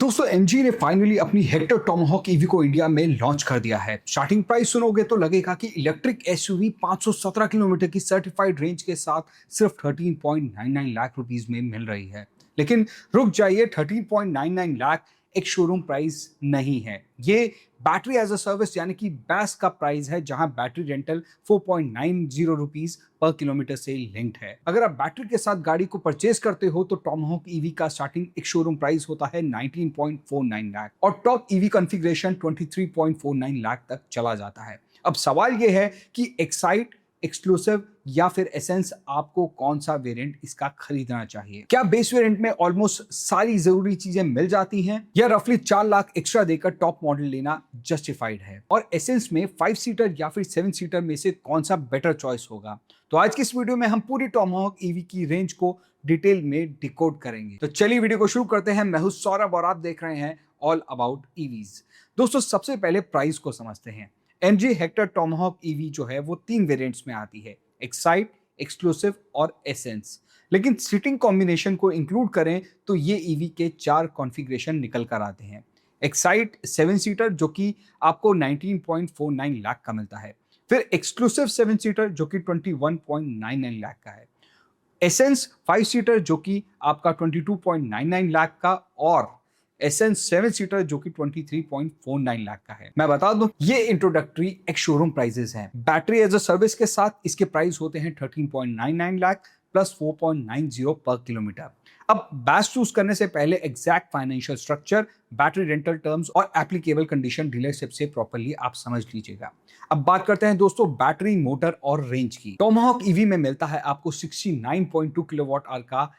दोस्तों एमजी ने फाइनली अपनी हेक्टर टॉमहॉक ईवी को इंडिया में लॉन्च कर दिया है। स्टार्टिंग प्राइस सुनोगे तो लगेगा कि इलेक्ट्रिक एसयूवी 517 किलोमीटर की सर्टिफाइड रेंज के साथ सिर्फ 13.99 लाख रुपीस में मिल रही है। लेकिन रुक जाइए, 13.99 लाख एक शोरूम प्राइस नहीं है। ये बैटरी एज अ सर्विस यानी कि बैस का प्राइस है, जहां बैटरी रेंटल 4.90 रुपीस पर किलोमीटर से लिंक्ड है। अगर आप बैटरी के साथ गाड़ी को परचेज करते हो तो टॉमहॉक ईवी का स्टार्टिंग एक शोरूम प्राइस होता है 19.49 लाख और टॉप ईवी कॉन्फ़िगरेशन 23.49 लाख तक चला जाता है। अब सवाल यह है कि एक्साइट, एक्सक्लूसिव या फिर एसेंस, आपको कौन सा वेरिएंट इसका खरीदना चाहिए? क्या बेस वेरिएंट में ऑलमोस्ट सारी जरूरी चीजें मिल जाती हैं या रफली 4 लाख एक्स्ट्रा देकर टॉप मॉडल लेना जस्टिफाइड है? और एसेंस में 5 सीटर या फिर 7 सीटर में से कौन सा बेटर चॉइस होगा? तो आज की इस वीडियो में हम पूरी टॉमहॉक ईवी की रेंज को डिटेल में डिकोड करेंगे। तो चलिए वीडियो को शुरू करते हैं। मैं हूं सौरभ और आप देख रहे हैं ऑल अबाउट ईवीज। दोस्तों सबसे पहले प्राइस को समझते हैं। एमजी हेक्टर टॉमहॉक ईवी जो है वो 3 वेरिएंट्स में आती है, एक्साइट, एक्सक्लूसिव और एसेंस। लेकिन सीटिंग कॉम्बिनेशन को इंक्लूड करें तो ये ईवी के 4 कॉन्फ़िगरेशन निकल कर आते हैं। एक्साइट 7 सीटर जो कि आपको 19.49 लाख का मिलता है। फिर एक्सक्लूसिव 7 सीटर जो कि 21.99 लाख का है। एसेंस 5 सीटर जो कि आपका 22.99 लाख का और एसेंस 7 सीटर जो कि 23.49 लाख का है। मैं बता दूं, ये इंट्रोडक्टरी एक शोरूम प्राइसेस हैं। बैटरी एज अ सर्विस के साथ इसके प्राइस होते हैं 13.99 लाख प्लस 4.90 पर किलोमीटर। अब बैस चूज करने से पहले exact financial structure, battery rental terms और एप्लीकेबल कंडीशन डीलरशिप से प्रॉपर्ली आप समझ लीजिएगा। अब बात करते हैं दोस्तों बैटरी, मोटर और रेंज की। टॉमहॉक ईवी में मिलता है आपको 69.2 किलोवाट आवर का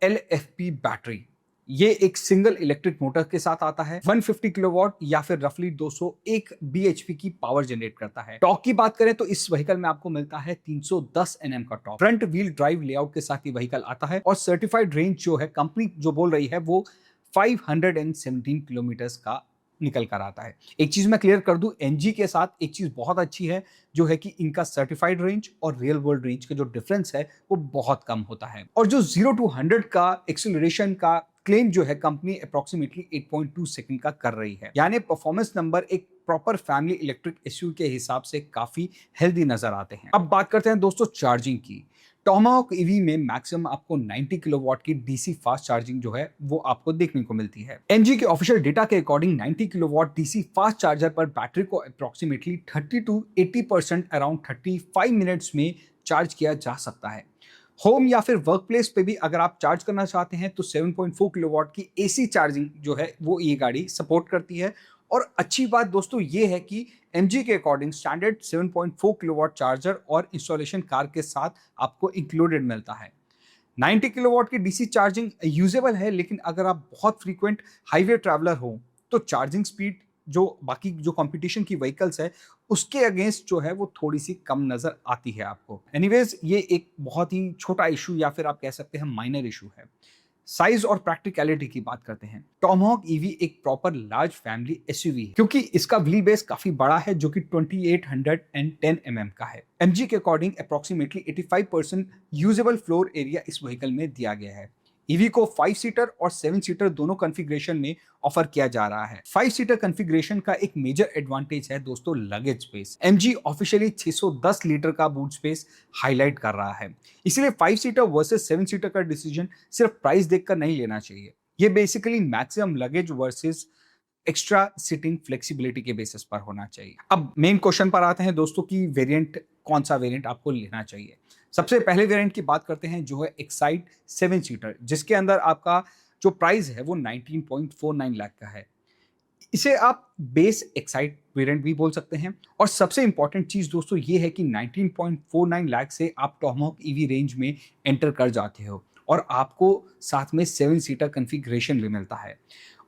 LFP बैटरी। ये एक सिंगल इलेक्ट्रिक मोटर के साथ आता है। 150 किलोवाट या फिर रफली 201 bhp की पावर जनरेट करता है। टॉर्क की बात करें तो इस व्हीकल में आपको मिलता है 310 Nm का torque. Front wheel drive layout के साथ ये व्हीकल आता है और सर्टिफाइड रेंज जो है कंपनी जो बोल रही है वो 517 किलोमीटर का निकल कर आता है। एक चीज मैं क्लियर कर दूं, एनजी के साथ एक चीज बहुत अच्छी है जो है कि इनका सर्टिफाइड रेंज और रियल वर्ल्ड रेंज का जो डिफरेंस है वो बहुत कम होता है। और जो 0 to 100 का एक्सीलरेशन का क्लेम जो है कंपनी अप्रोक्सीमेटली 8.2 सेकंड का कर रही है। यानी परफॉर्मेंस नंबर एक प्रॉपर फैमिली इलेक्ट्रिक एसयूवी के हिसाब से काफी हेल्दी नजर आते हैं। अब बात करते हैं दोस्तों चार्जिंग की। टॉमहॉक ईवी में मैक्सिमम आपको 90 किलोवाट की डीसी फास्ट चार्जिंग जो है वो आपको देखने को मिलती है। एनजी के ऑफिशियल डेटा के according 90 kilowatt DC fast charger पर बैटरी को अप्रोक्सीमेटली 30 to 80% अराउंड 35 मिनट्स में चार्ज किया जा सकता है। होम या फिर वर्क प्लेस पे भी अगर आप चार्ज करना चाहते हैं तो 7.4 किलोवाट की एसी चार्जिंग जो है वो ये गाड़ी सपोर्ट करती है। और अच्छी बात दोस्तों ये है कि एमजी के अकॉर्डिंग स्टैंडर्ड 7.4 किलोवाट चार्जर और इंस्टॉलेशन कार के साथ आपको इंक्लूडेड मिलता है। 90 किलोवाट की डीसी चार्जिंग यूजेबल है, लेकिन अगर आप बहुत फ्रीक्वेंट हाईवे ट्रैवलर हो तो चार्जिंग स्पीड जो बाकी जो कंपटीशन की व्हीकल्स है उसके अगेंस्ट जो है वो थोड़ी सी कम नजर आती है आपको। एनीवेज ये एक बहुत ही छोटा इशू या फिर आप कह सकते हैं माइनर इशू है। साइज और प्रैक्टिकलिटी की बात करते हैं। टॉमहॉक ईवी एक प्रॉपर लार्ज फैमिली एसयूवी है क्योंकि इसका व्हील बेस काफी बड़ा है जो कि 2810 mm का है। एमजी के according approximately 85% usable floor area इस व्हीकल में दिया गया है। ईवी को 5 सीटर और 7 सीटर दोनों कॉन्फ़िगरेशन में ऑफर किया जा रहा है। 5 सीटर कॉन्फ़िगरेशन का एक मेजर एडवांटेज है दोस्तों luggage space. MG officially 610 litre का बूट स्पेस हाईलाइट कर रहा है। इसलिए 5 सीटर वर्सेस 7 सीटर का डिसीजन सिर्फ प्राइस देखकर नहीं लेना चाहिए। ये basically maximum luggage versus extra seating flexibility के बेसिस पर होना चाहिए। अब मेन क्वेश्चन पर आते हैं दोस्तों कि वेरिएंट, कौन सा वेरिएंट आपको लेना चाहिए। सबसे पहले वेरिएंट की बात करते हैं जो है एक्साइट 7 सीटर, जिसके अंदर आपका जो प्राइस है वो 19.49 लाख का है। इसे आप बेस एक्साइट वेरिएंट भी बोल सकते हैं। और सबसे इंपॉर्टेंट चीज दोस्तों ये है कि 19.49 लाख से आप टॉमहॉक ईवी रेंज में एंटर कर जाते हो और आपको साथ में 7 सीटर कॉन्फ़िगरेशन भी मिलता है।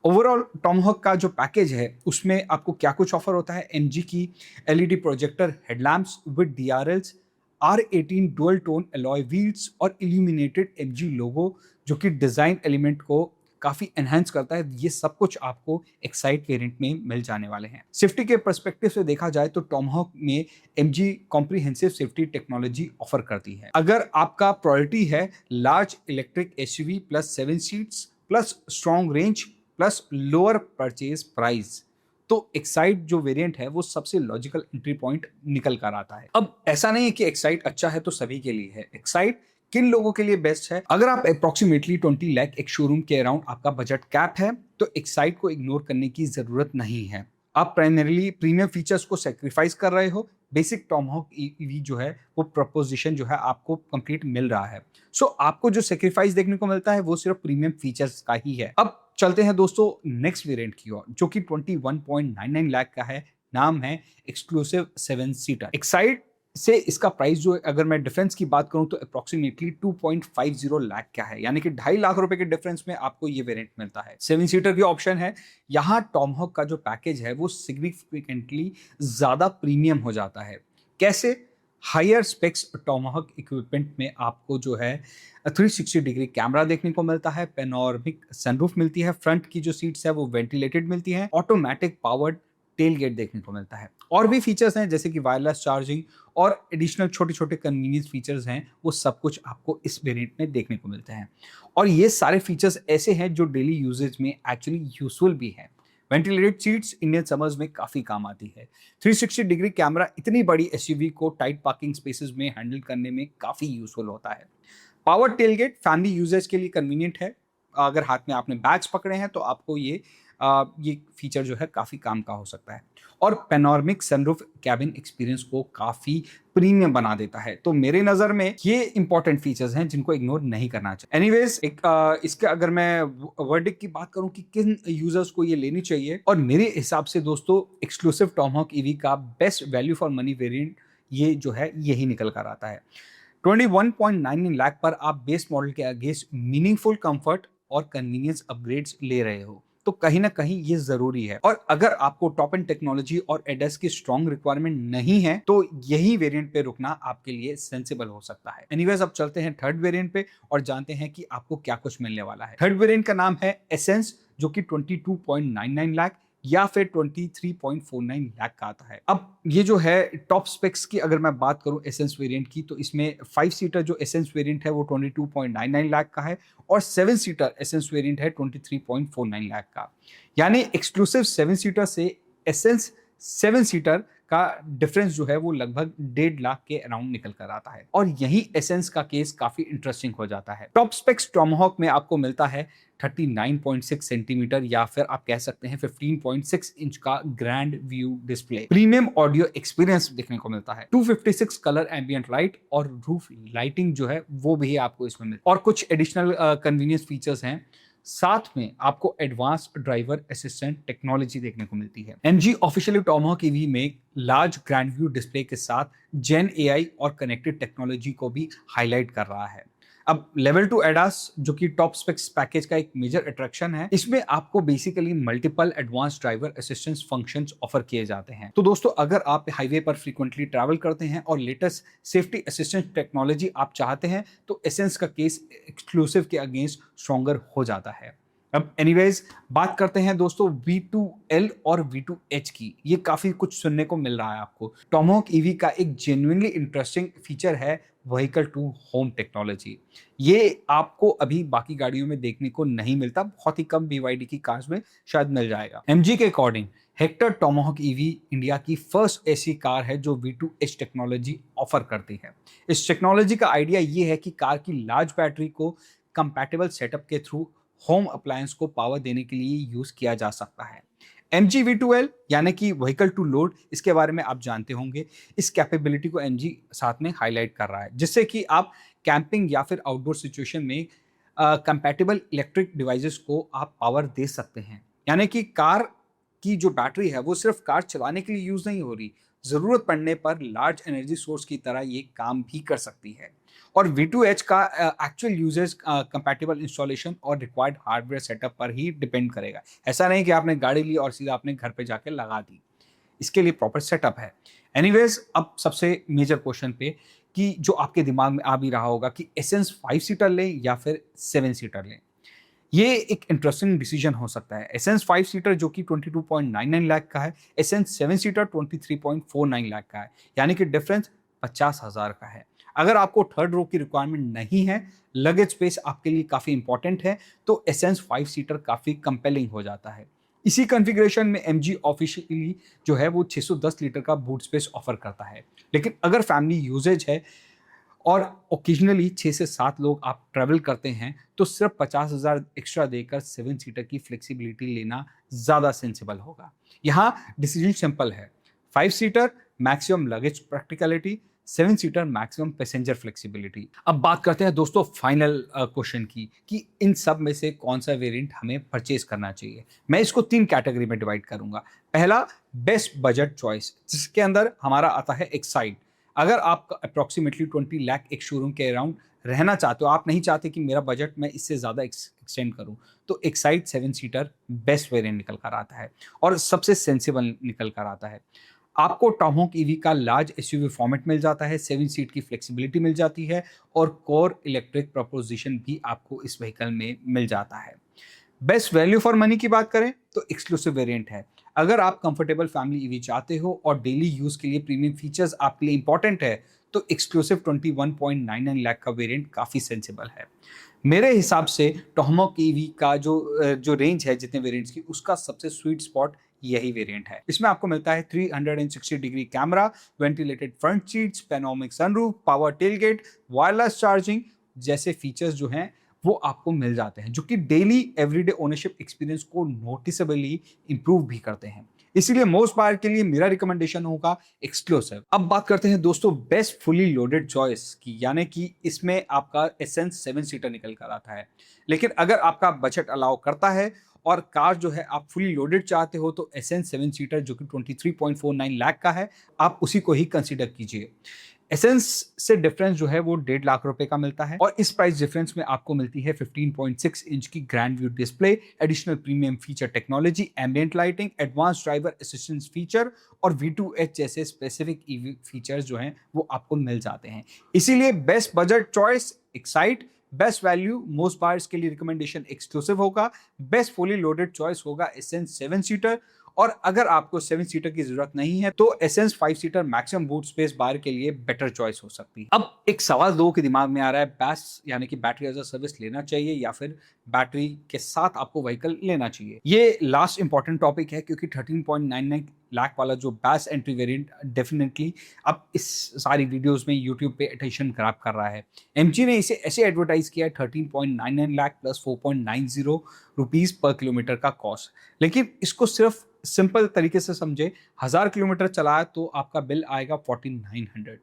ओवरऑल टॉमहॉक का जो पैकेज है उसमें आपको क्या कुछ ऑफर होता है। एनजी की LED projector headlamps with DRLs, R18 dual tone alloy wheels और इल्यूमिनेटेड एमजी लोगो जो कि डिजाइन एलिमेंट को काफी एनहांस करता है। ये सब कुछ आपको एक्साइट वेरिएंट में मिल जाने वाले हैं। सेफ्टी के पर्सपेक्टिव से देखा जाए तो टॉमहॉक में MG comprehensive safety technology offer करती है। अगर आपका प्रायोरिटी है large electric SUV plus 7 seats plus strong range plus lower purchase price, तो एक्साइट जो वेरिएंट है वो सबसे लॉजिकल एंट्री पॉइंट निकल कर आता है। अब ऐसा नहीं है कि एक्साइट अच्छा है तो सभी के लिए है। एक्साइट किन लोगों के लिए बेस्ट है? अगर आप अप्रोक्सीमेटली 20 लाख एक शोरूम के अराउंड आपका बजट कैप है तो एक्साइट को इग्नोर करने की जरूरत नहीं है। आप प्राइमरीली प्रीमियम फीचर्स को सेक्रीफाइस कर रहे हो, बेसिक टॉमहॉक ईवी जो है वो प्रपोजिशन जो है आपको कंप्लीट मिल रहा है। सो आपको जो सेक्रीफाइस देखने को मिलता है वो सिर्फ प्रीमियम फीचर्स का ही है। अब चलते हैं दोस्तों नेक्स्ट वेरिएंट की ओर, जो कि 21.99 लाख का है। नाम है एक्सक्लूसिव 7 सीटर। एक्साइट से इसका प्राइस जो है, अगर मैं डिफरेंस की बात करूं तो अप्रोक्सीमेटली 2.50 लाख का है, यानी कि 2.5 लाख रुपए के डिफरेंस में आपको ये वेरिएंट मिलता है। 7 सीटर की ऑप्शन है। यहाँ टॉमहॉक का जो पैकेज है वो सिग्निफिकेंटली ज्यादा प्रीमियम हो जाता है। कैसे? हायर स्पेक्स टॉमहॉक इक्विपमेंट में आपको जो है 360 डिग्री कैमरा देखने को मिलता है, पेनोरामिक सनरूफ मिलती है, फ्रंट की जो सीट्स है वो वेंटिलेटेड मिलती है, ऑटोमेटिक पावर्ड टेल गेट देखने को मिलता है। और भी फीचर्स हैं जैसे कि वायरलेस चार्जिंग और एडिशनल छोटे छोटे कन्वीनियंस फीचर्स हैं, वो सब कुछ आपको इस वेरिएंट में देखने को मिलते हैं। और ये सारे फीचर्स ऐसे हैं जो डेली यूजेज में एक्चुअली यूजफुल भी है। वेंटिलेटेड सीट्स इंडियन समर्स में काफी काम आती है। 360 डिग्री कैमरा इतनी बड़ी एसयूवी को टाइट पार्किंग स्पेसेस में हैंडल करने में काफी यूजफुल होता है। पावर टेलगेट फैमिली यूजर्स के लिए कन्वीनियंट है। अगर हाथ में आपने बैग्स पकड़े हैं तो आपको ये फीचर जो है काफ़ी काम का हो सकता है। और पेनोरामिक सनरूफ कैबिन एक्सपीरियंस को काफ़ी प्रीमियम बना देता है। तो मेरे नज़र में ये इंपॉर्टेंट फीचर्स हैं जिनको इग्नोर नहीं करना चाहिए। एनीवेज इसके अगर मैं वर्डिक्ट की बात करूं कि किन यूजर्स को ये लेनी चाहिए, और मेरे हिसाब से दोस्तों एक्सक्लूसिव टॉमहॉक ईवी का best value for money variant ये जो है यही निकल कर आता है। 21.99 लाख पर आप बेस मॉडल के अगेंस्ट मीनिंगफुल कंफर्ट और कन्वीनियंस अपग्रेड्स ले रहे हो, तो कहीं ना कहीं ये जरूरी है। और अगर आपको टॉप एंड टेक्नोलॉजी और एडएस की स्ट्रॉन्ग रिक्वायरमेंट नहीं है तो यही वेरिएंट पे रुकना आपके लिए सेंसिबल हो सकता है। एनीवेज अब चलते हैं थर्ड वेरिएंट पे और जानते हैं कि आपको क्या कुछ मिलने वाला है। थर्ड वेरिएंट का नाम है एसेंस, जो कि 22.99 लाख या फिर 23.49 लाख का आता है। अब ये जो है टॉप स्पेक्स की अगर मैं बात करूं एसेंस वेरिएंट की, तो इसमें 5 सीटर जो एसेंस वेरिएंट है वो 22.99 लाख का है और 7 सीटर एसेंस वेरिएंट है 23.49 लाख का। यानी एक्सक्लूसिव 7 सीटर से एसेंस 7 सीटर का डिफरेंस जो है वो लगभग 1.5 लाख के अराउंड निकल कर आता है। और यही एसेंस का केस काफी इंटरेस्टिंग हो जाता है। टॉप स्पेक्स टॉमहॉक में आपको मिलता है 39.6 सेंटीमीटर या फिर आप कह सकते हैं 15.6 इंच का grand view display. Premium audio experience देखने को मिलता है। 256 कलर एम्बियंट लाइट और रूफ लाइटिंग जो है वो भी आपको इसमें मिलता है। और कुछ एडिशनल कन्वीनियंस फीचर्स हैं। साथ में आपको एडवांस ड्राइवर असिस्टेंट टेक्नोलॉजी देखने को मिलती है। एमजी ऑफिशियली टॉमहॉक ईवी में लार्ज ग्रैंड व्यू डिस्प्ले के साथ जेन एआई और कनेक्टेड टेक्नोलॉजी को भी हाईलाइट कर रहा है। अब लेवल 2 एडास जो कि टॉप स्पेक्स पैकेज का एक मेजर अट्रैक्शन है, इसमें आपको basically multiple advance driver assistance functions offer किए जाते हैं। तो दोस्तों अगर आप हाईवे पर फ्रीक्वेंटली ट्रैवल करते हैं और लेटेस्ट सेफ्टी असिस्टेंस टेक्नोलॉजी आप चाहते हैं तो एसेंस का केस एक्सक्लूसिव के अगेंस्ट स्ट्रॉन्गर हो जाता है। अब एनीवेज बात करते हैं दोस्तों V2L और V2H की। ये काफी कुछ सुनने को मिल रहा है आपको। टॉमहॉक ईवी का एक जेन्युइनली इंटरेस्टिंग फीचर है व्हीकल टू होम टेक्नोलॉजी। ये आपको अभी बाकी गाड़ियों में देखने को नहीं मिलता, बहुत ही कम BYD की कार्स में शायद मिल जाएगा। MG के according Hector Tomahawk EV India की फर्स्ट ऐसी कार है जो V2H टेक्नोलॉजी ऑफर करती है। इस टेक्नोलॉजी का आइडिया ये है कि कार की लार्ज बैटरी को कंपैटिबल सेटअप के थ्रू होम अप्लायंस को पावर देने के लिए यूज किया जा सकता है। MG V2L यानी कि व्हीकल टू लोड, इसके बारे में आप जानते होंगे। इस कैपेबिलिटी को MG साथ में हाईलाइट कर रहा है, जिससे कि आप कैंपिंग या फिर आउटडोर सिचुएशन में कंपैटिबल इलेक्ट्रिक डिवाइसेस को आप पावर दे सकते हैं। यानी कि कार की जो बैटरी है वो सिर्फ कार चलाने के लिए यूज नहीं हो रही, जरूरत पड़ने पर लार्ज एनर्जी सोर्स की तरह ये काम भी कर सकती है। और V2H का एक्चुअल यूजेस कंपैटिबल इंस्टॉलेशन और रिक्वायर्ड हार्डवेयर सेटअप पर ही डिपेंड करेगा। ऐसा नहीं कि आपने गाड़ी ली और सीधा अपने घर पे जाके लगा दी, इसके लिए प्रॉपर सेटअप है। एनीवेज अब सबसे मेजर क्वेश्चन पे कि जो आपके दिमाग में आ भी रहा होगा कि एसेंस 5 सीटर लें या फिर 7 सीटर लें। ये एक इंटरेस्टिंग डिसीजन हो सकता है। एसेंस 5 सीटर जो कि 22.99 लाख का है, एसेंस 7 सीटर 23.49 लाख का है, यानी कि डिफरेंस 50,000 का है। अगर आपको थर्ड रो की रिक्वायरमेंट नहीं है, लगेज स्पेस आपके लिए काफ़ी इंपॉर्टेंट है, तो एसेंस 5 सीटर काफ़ी कंपेलिंग हो जाता है। इसी कॉन्फ़िगरेशन में एमजी ऑफिशियली जो है वो 610 लीटर का बूट स्पेस ऑफर करता है। लेकिन अगर फैमिली यूजेज है और ओकेजनली 6 से 7 लोग आप ट्रैवल करते हैं, तो सिर्फ 50,000 एक्स्ट्रा देकर 7 सीटर की फ्लेक्सिबिलिटी लेना ज़्यादा सेंसिबल होगा। यहाँ डिसीजन सिंपल है, 5 seater maximum luggage practicality, 7 seater maximum passenger flexibility. अब बात करते हैं दोस्तों फाइनल क्वेश्चन की कि इन सब में से कौन सा वेरिएंट हमें परचेज करना चाहिए। मैं इसको 3 कैटेगरी में डिवाइड करूंगा। पहला, बेस्ट बजट चॉइस, जिसके अंदर हमारा आता है एक्साइट। अगर आप अप्रॉक्सीमेटली 20 लाख एक शोरूम के अराउंड रहना चाहते हो, आप नहीं चाहते कि मेरा बजट मैं इससे ज़्यादा एक्सटेंड करूं, तो एक्साइट 7 सीटर बेस्ट वेरिएंट निकल कर आता है और सबसे सेंसिबल निकल कर आता है। आपको टॉमहॉक ईवी का लार्ज एसयूवी फॉर्मेट मिल जाता है, 7 सीट की फ्लेक्सिबिलिटी मिल जाती है और कोर इलेक्ट्रिक प्रोपोजिशन भी आपको इस व्हीकल में मिल जाता है। बेस्ट वैल्यू फॉर मनी की बात करें तो एक्सक्लूसिव वेरिएंट है। अगर आप कंफर्टेबल फैमिली ईवी चाहते हो और डेली यूज के लिए प्रीमियम फीचर्स आपके लिए इंपॉर्टेंट है, तो एक्सक्लूसिव 21.99 लाख का वेरिएंट काफी सेंसिबल है। मेरे हिसाब से टॉमहॉक ईवी का जो रेंज है जितने वेरिएंट्स की, उसका सबसे स्वीट स्पॉट यही वेरिएंट है। इसमें आपको मिलता है 360 degree camera, ventilated front seats, panoramic sunroof, power tailgate, wireless charging जैसे फीचर्स जो हैं वो आपको मिल जाते हैं, जो कि डेली एवरीडे ओनरशिप एक्सपीरियंस को नोटिसेबली इंप्रूव भी करते हैं। इसीलिए मोस्ट बायर के लिए मेरा रिकमेंडेशन होगा एक्सक्लूसिव। अब बात करते हैं दोस्तों बेस्ट फुली लोडेड चॉइस की, यानी कि इसमें आपका एसेंस 7 सीटर निकल कर आता है। लेकिन अगर आपका बजट अलाउ करता है और कार जो है आप फुली लोडेड चाहते हो, तो एसेंस 7 सीटर जो कि 23.49 लाख का है, आप उसी को ही कंसीडर कीजिए। एसेंस से डिफरेंस जो है वो 1.5 लाख रुपए का मिलता है और इस प्राइस डिफरेंस में आपको मिलती है 15.6 इंच की grand view display, additional premium feature technology, ambient lighting, advance driver assistance feature और V2H जैसे स्पेसिफिक ईवी फीचर्स जो हैं वो आपको मिल जाते हैं। इसीलिए best budget choice excite, best value most buyers के लिए रिकमेंडेशन एक्सक्लूसिव होगा, बेस्ट फुली लोडेड चॉइस होगा एसेंस 7 सीटर, और अगर आपको 7 सीटर की जरूरत नहीं है तो essence 5 seater maximum boot space buyer के लिए बेटर चॉइस हो सकती है। अब एक सवाल लोगों के दिमाग में आ रहा है, बैस यानी कि बैटरी एज अ सर्विस लेना चाहिए या फिर बैटरी के साथ आपको व्हीकल लेना चाहिए। ये लास्ट इंपॉर्टेंट टॉपिक है, क्योंकि 13.99 लाख वाला जो बैस एंट्री वेरिएंट डेफिनेटली अब इस सारी वीडियोस में यूट्यूब पे अटेंशन ग्रैब कर रहा है। एमजी ने इसे ऐसे एडवर्टाइज किया है 13.99 lakh plus 4.90 rupees per kilometre का कॉस्ट। लेकिन इसको सिर्फ सिंपल तरीके से समझे, 1000 किलोमीटर चलाया तो आपका बिल आएगा 4900।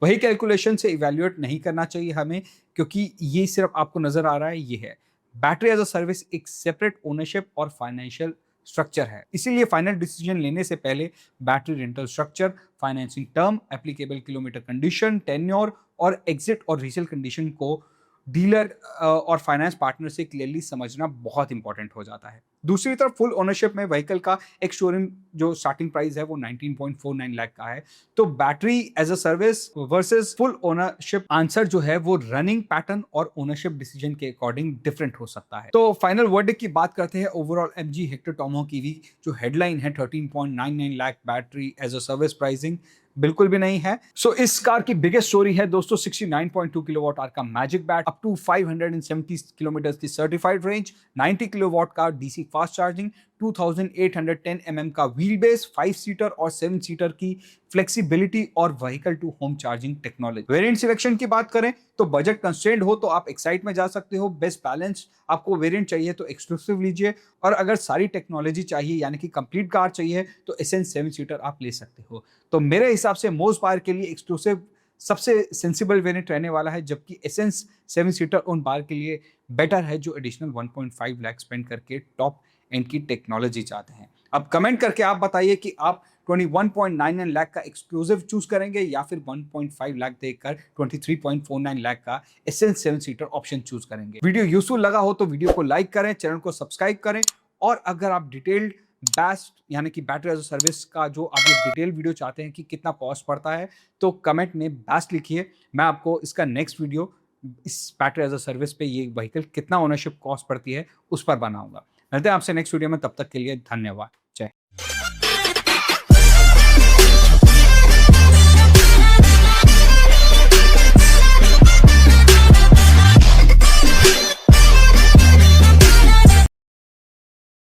वही कैलकुलेशन से इवैल्यूएट नहीं करना चाहिए हमें, क्योंकि ये सिर्फ आपको नजर आ रहा है ये है। बैटरी एज अ सर्विस एक सेपरेट ओनरशिप और फाइनेंशियल स्ट्रक्चर है, इसीलिए फाइनल डिसीजन लेने से पहले battery rental structure, financing term, applicable kilometre condition, tenure और एग्जिट और रीसेल कंडीशन को डीलर और फाइनेंस पार्टनर से क्लियरली समझना बहुत इंपॉर्टेंट हो जाता है। दूसरी तरफ फुल ओनरशिप में व्हीकल का एक शोरूम जो स्टार्टिंग प्राइस है वो 19.49 लाख का है, तो battery as a service versus full ownership answer जो है वो रनिंग पैटर्न और ओनरशिप डिसीजन के अकॉर्डिंग डिफरेंट हो सकता है। तो फाइनल वर्डिक्ट की बात करते हैं। Overall MG Hector Tomahawk EV जो हेडलाइन है 13.99 lakh battery as a service pricing बिल्कुल भी नहीं है। सो इस कार की बिगेस्ट स्टोरी है दोस्तों 69.2 किलोवाट आवर का मैजिक बैट, अप टू 570 किलोमीटर की सर्टिफाइड रेंज, 90 किलोवाट का डीसी फास्ट चार्जिंग, 2810 का व्हील बेस, 5 सीटर और 7 सीटर की फ्लेक्सिबिलिटी और vehicle to home charging technology. Variant selection की बात करें तो बजट कंस्ट्रेंट हो तो आप एक्साइट में जा सकते हो, बेस्ट बैलेंस आपको वेरिएंट चाहिए तो एक्सक्लूसिव लीजिए, और अगर सारी टेक्नोलॉजी चाहिए यानी कि कंप्लीट कार चाहिए तो एसेंस 7 सीटर आप ले सकते हो। तो मेरे हिसाब से मोस्ट बायर के लिए एक्सक्लूसिव सबसे सेंसिबल वेरिएंट रहने वाला है, जबकि एसेंस 7 सीटर उन बायर के लिए बेटर है जो एडिशनल 1.5 लाख स्पेंड करके टॉप एंड की टेक्नोलॉजी चाहते हैं। अब कमेंट करके आप बताइए कि आप 21.99 लाख का एक्सक्लूसिव चूज करेंगे या फिर 1.5 लाख देकर 23.49 लाख का एसेंस 7 सीटर ऑप्शन चूज करेंगे। वीडियो यूजफुल लगा हो तो वीडियो को लाइक करें, चैनल को सब्सक्राइब करें, और अगर आप डिटेल्ड बेस्ट यानी कि बैटरी एज अ सर्विस का जो आप ये डिटेल वीडियो चाहते हैं कि कितना कॉस्ट पड़ता है, तो कमेंट में बेस्ट लिखिए। मैं आपको इसका नेक्स्ट वीडियो इस बैटरी एज अ सर्विस पे ये व्हीकल कितना ओनरशिप कॉस्ट पड़ती है उस पर बनाऊंगा। मिलते हैं आपसे नेक्स्ट वीडियो में, तब तक के लिए धन्यवाद।